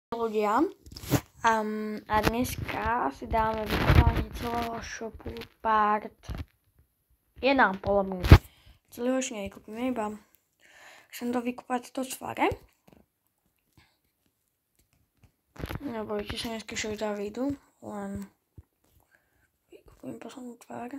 ľudia. A dneska si dáme vykopanie celého shopu part 1,5 minúty. Celého už nevykopíme, iba chcem to vykopať do tvare. Nebojte sa, dneska všetko vyjdu, len vykopím poslednú tvár.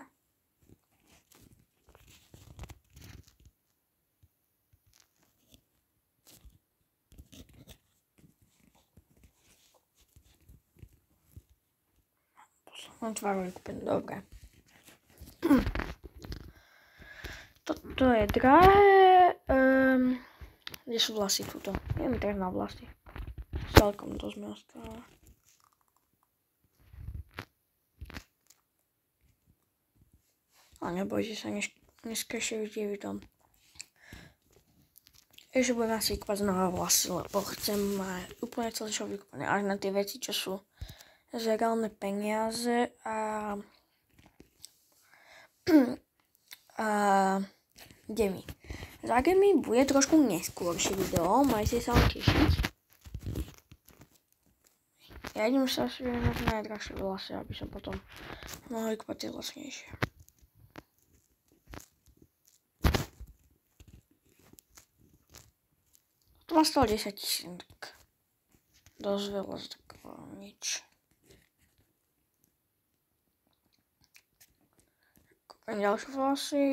Poslednú tvár vykopím, dobre. Toto je drahé. Kde sú vlasy tuto? Idem teraz na vlasy. Celkom to sme ostali. A nebojte sa, dneska ešte vždy vidím. Ešte budem asi vykopať znova vlasy, lebo chcem mať úplne celé čo vykopané. Až na tie veci, čo sú za reálne peniaze a Gemi. Za Gemi bude trošku neskôršie video, majte sa len tešiť. Ja idem sa asi vyhnúť najdrahšie vlasy, aby som potom mohol vykopať tie lacnejšie. To má stalo 10 000, tak dosť veľa, tak nič. Kúpim ďalšie vlasy,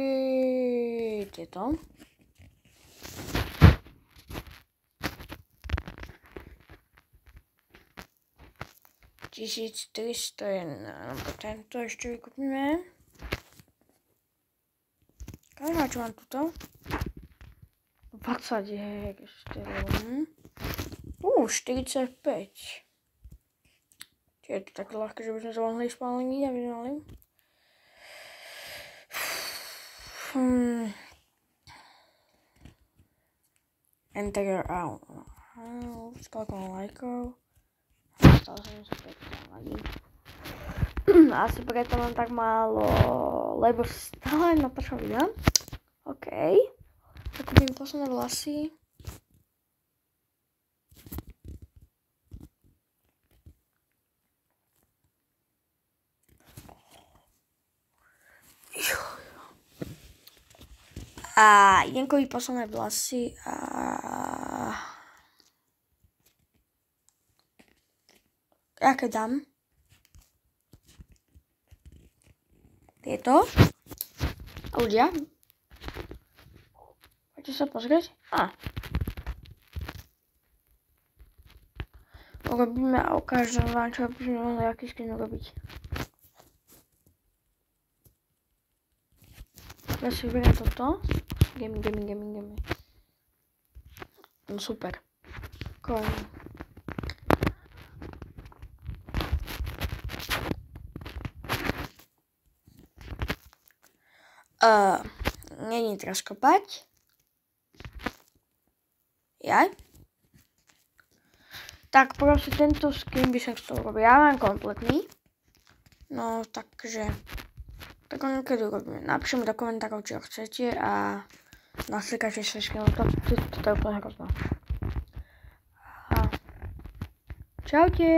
tieto. $1301, tento ešte vykúpime. Každá, čo mám tuto? 20 ešte. 45. Čiže je to také ľahké, že by sme sa mohli spáleniť a vyznali. Enter your out. Koľko mám lajkov? Stále som sa predstavila. Asi preto mám tak málo, lebo stále natáčam videa. OK. Zakúpim posledné vlasy. A idem kúpiť posledné vlasy a aké dám? Tieto. Ľudia. Poďte sa pozrieť. Urobíme a ukážem vám, čo by sme mohli aký skin urobiť. Ja si vyberiem toto. Gemi. No super. Konečne. Není teraz kopať. Jaj. Tak proste tento skin by som chcel urobiť. Ja mám kompletný. No takže tak ho niekedy urobíme. Napíšte mi do komentárov, či ho chcete a naslikajte sa skinu. To je úplne hrozné. Čaute.